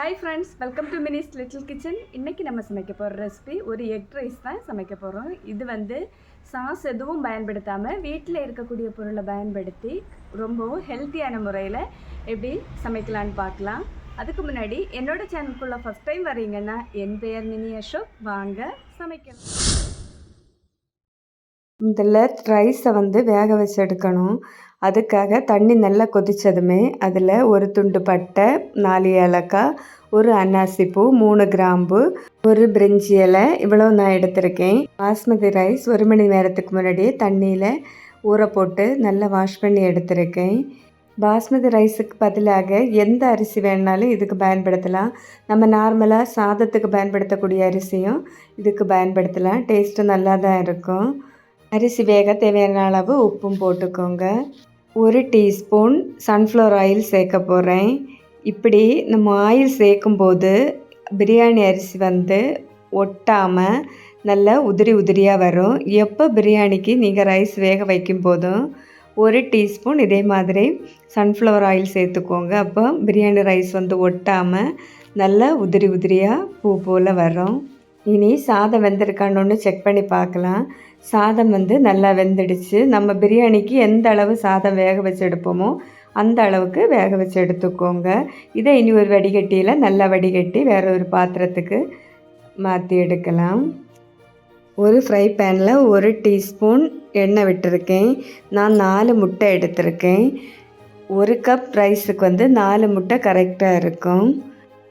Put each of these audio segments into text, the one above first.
Hi friends, welcome to Mini's little kitchen. இன்றைக்கி நம்ம சமைக்க போகிற ரெசிபி ஒரு எக் ரைஸ் தான் சமைக்க போகிறோம். இது சாஸ் எதுவும் பயன்படுத்தாமல் வீட்டில் இருக்கக்கூடிய பொருளை பயன்படுத்தி ரொம்பவும் ஹெல்த்தியான முறையில் எப்படி சமைக்கலான்னு பார்க்கலாம். அதுக்கு முன்னாடி என்னோட சேனலுக்குள்ளே ஃபஸ்ட் டைம் வரீங்கன்னா என் பெயர் மினி அசோக். வாங்க சமைக்கலாம். இதில் ரைஸை வேக வச்சு எடுக்கணும். அதுக்காக தண்ணி நல்லா கொதித்ததுமே அதில் ஒரு துண்டு பட்டை, 4 ஏலக்காய், ஒரு அன்னாசிப்பூ, 3 கிராம்பு, ஒரு பிரிஞ்சி இலை, இவ்வளோ நான் எடுத்திருக்கேன். பாஸ்மதி ரைஸ் 1 மணி நேரத்துக்கு முன்னாடியே தண்ணியில் ஊற போட்டு நல்லா வாஷ் பண்ணி எடுத்திருக்கேன். பாஸ்மதி ரைஸுக்கு பதிலாக எந்த அரிசி வேணாலும் இதுக்கு பயன்படுத்தலாம். நம்ம நார்மலாக சாதத்துக்கு பயன்படுத்தக்கூடிய அரிசியும் இதுக்கு பயன்படுத்தலாம். டேஸ்ட்டு நல்லா தான் இருக்கும். அரிசி வேக தேவையான அளவு உப்பும் போட்டுக்கோங்க. 1 டீஸ்பூன் சன்ஃப்ளவர் ஆயில் சேர்க்க போகிறேன். இப்படி நம்ம ஆயில் சேர்க்கும்போது பிரியாணி அரிசி ஒட்டாமல் நல்லா உதிரி உதிரியாக வரும். எப்போ பிரியாணிக்கு நீங்கள் ரைஸ் வேக வைக்கும் போதும் 1 டீஸ்பூன் இதே மாதிரி சன்ஃப்ளவர் ஆயில் சேர்த்துக்கோங்க. அப்போ பிரியாணி ரைஸ் ஒட்டாமல் நல்லா உதிரி உதிரியாக பூ போல் வரும். இனி சாதம் வெந்திருக்கான்னு செக் பண்ணி பார்க்கலாம். சாதம் நல்லா வெந்துடுச்சு. நம்ம பிரியாணிக்கு எந்த அளவு சாதம் வேக வச்சு எடுப்போமோ அந்த அளவுக்கு வேக வச்சு எடுத்துக்கோங்க. இதை இனி ஒரு வடிகட்டியில் நல்லா வடிகட்டி வேறு ஒரு பாத்திரத்துக்கு மாற்றி எடுக்கலாம். ஒரு ஃப்ரை பேனில் 1 டீஸ்பூன் எண்ணெய் விட்டுருக்கேன். நான் 4 முட்டை எடுத்திருக்கேன். 1 கப் ரைஸுக்கு 4 முட்டை கரெக்டாக இருக்கும்.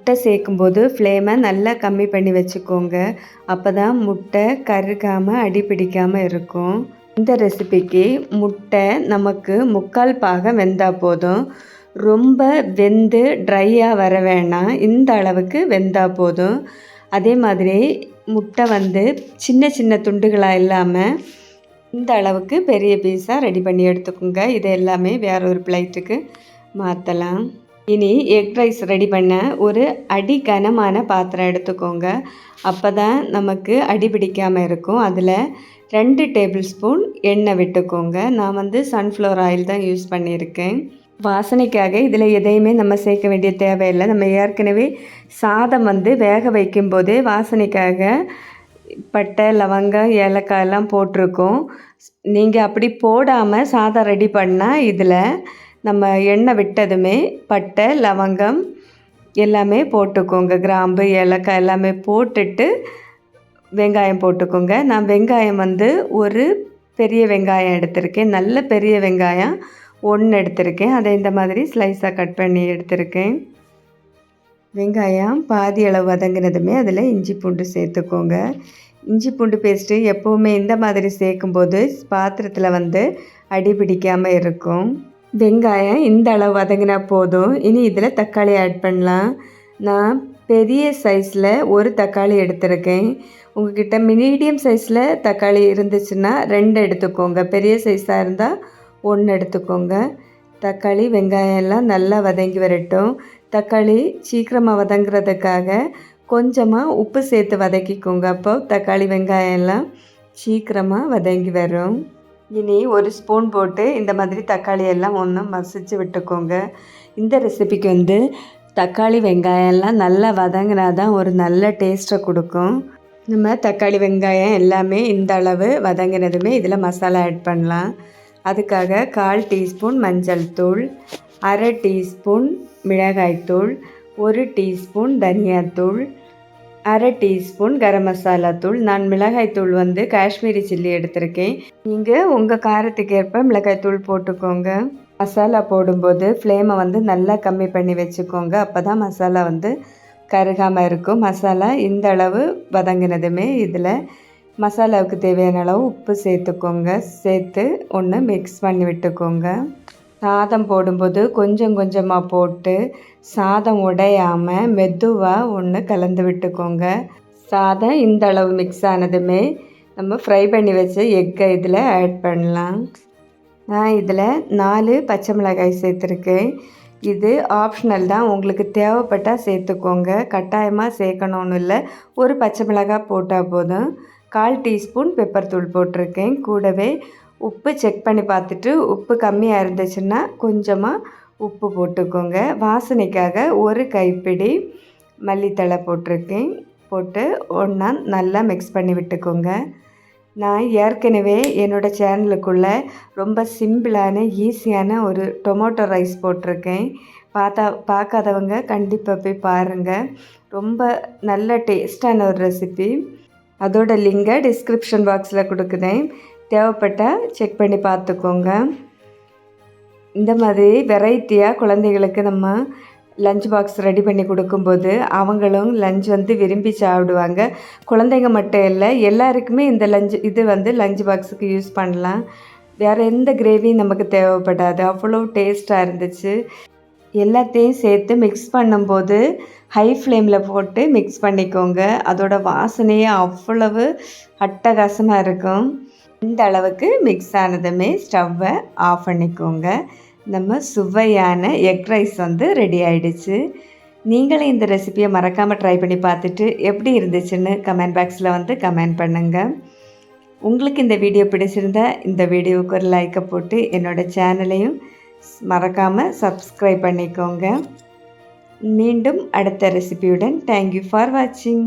முட்டை சேர்க்கும்போது ஃப்ளேமை நல்லா கம்மி பண்ணி வச்சுக்கோங்க. அப்போ தான் முட்டை கருகாமல் அடி பிடிக்காமல் இருக்கும். இந்த ரெசிபிக்கு முட்டை நமக்கு 3/4 பாகம் வெந்தால் போதும். ரொம்ப வெந்து ட்ரையாக வர வேணாம். இந்த அளவுக்கு வெந்தால் போதும். அதே மாதிரி முட்டை சின்ன சின்ன துண்டுகளாக இல்லாமல் இந்த அளவுக்கு பெரிய பீஸாக ரெடி பண்ணி எடுத்துக்கோங்க. இது எல்லாமே வேற ஒரு பிளேட்டுக்கு மாற்றலாம். இனி எக் ரைஸ் ரெடி பண்ண ஒரு அடி கனமான பாத்திரம் எடுத்துக்கோங்க. அப்போ தான் நமக்கு அடி பிடிக்காமல் இருக்கும். அதில் 2 டேபிள் ஸ்பூன் எண்ணெய் விட்டுக்கோங்க. நான் சன்ஃப்ளவர் ஆயில் தான் யூஸ் பண்ணியிருக்கேன். வாசனைக்காக இதில் எதையுமே நம்ம சேர்க்க வேண்டிய தேவையில்லை. நம்ம ஏற்கனவே சாதம் வேக வைக்கும்போதே வாசனைக்காக பட்டை, லவங்கம், ஏலக்காய் எல்லாம் போட்டிருக்கோம். நீங்கள் அப்படி போடாமல் சாதம் ரெடி பண்ணால் இதில் நம்ம எண்ணெய் விட்டதுமே பட்டை, லவங்கம் எல்லாமே போட்டுக்கோங்க. கிராம்பு, ஏலக்காய் எல்லாமே போட்டுட்டு வெங்காயம் போட்டுக்கோங்க. நான் வெங்காயம் ஒரு பெரிய வெங்காயம் எடுத்திருக்கேன். நல்ல பெரிய வெங்காயம் 1 எடுத்திருக்கேன். அதை இந்த மாதிரி ஸ்லைஸாக கட் பண்ணி எடுத்திருக்கேன். வெங்காயம் பாதி அளவு வதங்கினதுமே அதில் இஞ்சி பூண்டு சேர்த்துக்கோங்க. இஞ்சி பூண்டு பேஸ்ட்டு எப்போவுமே இந்த மாதிரி சேர்க்கும்போது பாத்திரத்தில் அடி பிடிக்காமல் இருக்கும். வெங்காயம் இந்த அளவு வதங்கினா போதும். இனி இதில் தக்காளி ஆட் பண்ணலாம். நான் பெரிய சைஸில் ஒரு தக்காளி எடுத்திருக்கேன். உங்கள்கிட்ட மீடியம் சைஸில் தக்காளி இருந்துச்சுன்னா 2 எடுத்துக்கோங்க. பெரிய சைஸாக இருந்தால் 1 எடுத்துக்கோங்க. தக்காளி, வெங்காயம் எல்லாம் நல்லா வதங்கி வரட்டும். தக்காளி சீக்கிரமாக வதங்குறதுக்காக கொஞ்சமாக உப்பு சேர்த்து வதக்கிக்கோங்க. அப்போ தக்காளி, வெங்காயம் எல்லாம் சீக்கிரமாக வதங்கி வரும். இனி 1 ஸ்பூன் போட்டு இந்த மாதிரி தக்காளி எல்லாம் மசிச்சு விட்டுக்கோங்க. இந்த ரெசிபிக்கு தக்காளி, வெங்காயம் எல்லாம் நல்லா வதங்கினா தான் ஒரு நல்ல டேஸ்ட்டை கொடுக்கும். நம்ம தக்காளி, வெங்காயம் எல்லாமே இந்த அளவு வதங்கினதுமே இதில் மசாலா ஆட் பண்ணலாம். அதுக்காக 1/4 டீஸ்பூன் மஞ்சள் தூள், 1/2 டீஸ்பூன் மிளகாய்த்தூள், 1 டீஸ்பூன் தனியாத்தூள், 1/2 டீஸ்பூன் கரம் மசாலா தூள். நான் மிளகாய்த்தூள் காஷ்மீரி சில்லி எடுத்திருக்கேன். நீங்கள் உங்கள் காரத்துக்கு ஏற்ப மிளகாய்த்தூள் போட்டுக்கோங்க. மசாலா போடும்போது ஃப்ளேமை நல்லா கம்மி பண்ணி வச்சுக்கோங்க. அப்போ தான் மசாலா கருகாமல் இருக்கும். மசாலா இந்த அளவு வதங்கினதுமே இதில் மசாலாவுக்கு தேவையான அளவு உப்பு சேர்த்துக்கோங்க. சேர்த்து மிக்ஸ் பண்ணி விட்டுக்கோங்க. சாதம் போடும்போது கொஞ்சம் கொஞ்சமாக போட்டு சாதம் உடையாமல் மெதுவாக கலந்து விட்டுக்கோங்க. சாதம் இந்த அளவு மிக்ஸ் ஆனதுமே நம்ம ஃப்ரை பண்ணி வச்ச எக்கை இதில் ஆட் பண்ணலாம். நான் இதில் 4 பச்சை மிளகாய் சேர்த்துருக்கேன். இது ஆப்ஷனல் தான். உங்களுக்கு தேவைப்பட்டால் சேர்த்துக்கோங்க. கட்டாயமாக சேர்க்கணுன்னு இல்லை. ஒரு பச்சை மிளகாய் போட்டால் போதும். 1/4 டீஸ்பூன் பெப்பர் தூள் போட்டிருக்கேன். கூடவே உப்பு செக் பண்ணி பார்த்துட்டு உப்பு கம்மியாக இருந்துச்சுன்னா கொஞ்சமாக உப்பு போட்டுக்கோங்க. வாசனைக்காக ஒரு கைப்பிடி மல்லித்தழை போட்டிருக்கேன். போட்டு ஒன்றா நல்லா மிக்ஸ் பண்ணி விட்டுக்கோங்க. நான் ஏற்கனவே என்னோடய சேனலுக்குள்ளே ரொம்ப சிம்பிளான ஈஸியான ஒரு டொமேட்டோ ரைஸ் போட்டிருக்கேன். பார்க்காதவங்க கண்டிப்பாக போய் பாருங்கள். ரொம்ப நல்ல டேஸ்டான ஒரு ரெசிபி. அதோட லிங்கை டிஸ்கிரிப்ஷன் பாக்ஸில் கொடுக்குறேன். தேவைப்பட்டால் செக் பண்ணி பார்த்துக்கோங்க. இந்த மாதிரி வெரைட்டியாக குழந்தைகளுக்கு நம்ம லஞ்ச் பாக்ஸ் ரெடி பண்ணி கொடுக்கும்போது அவங்களும் லஞ்ச் வந்து விரும்பி சாப்பிடுவாங்க. குழந்தைங்க மட்டும் இல்லை, எல்லாருக்குமே இந்த லஞ்ச் பாக்ஸுக்கு யூஸ் பண்ணலாம். வேறு எந்த கிரேவியும் நமக்கு தேவைப்படாது. அவ்வளோ டேஸ்ட்டாக இருந்துச்சு. எல்லாத்தையும் சேர்த்து மிக்ஸ் பண்ணும்போது ஹை ஃப்ளேமில் போட்டு மிக்ஸ் பண்ணிக்கோங்க. அதோட வாசனையே அவ்வளவு அட்டகாசமாக இருக்கும். இந்த அளவுக்கு மிக்ஸ் ஆனதுமே ஸ்டவ்வை ஆஃப் பண்ணிக்கோங்க. நம்ம சுவையான எக் ரைஸ் வந்து ரெடி ஆகிடுச்சு. நீங்களும் இந்த ரெசிபியை மறக்காமல் ட்ரை பண்ணி பார்த்துட்டு எப்படி இருந்துச்சுன்னு கமெண்ட் பாக்ஸில் வந்து கமெண்ட் பண்ணுங்கள். உங்களுக்கு இந்த வீடியோ பிடிச்சிருந்தா இந்த வீடியோவுக்கு ஒரு லைக்கை போட்டு என்னோடய சேனலையும் மறக்காமல் சப்ஸ்கிரைப் பண்ணிக்கோங்க. மீண்டும் அடுத்த ரெசிபியுடன் தேங்க்யூ ஃபார் வாட்சிங்.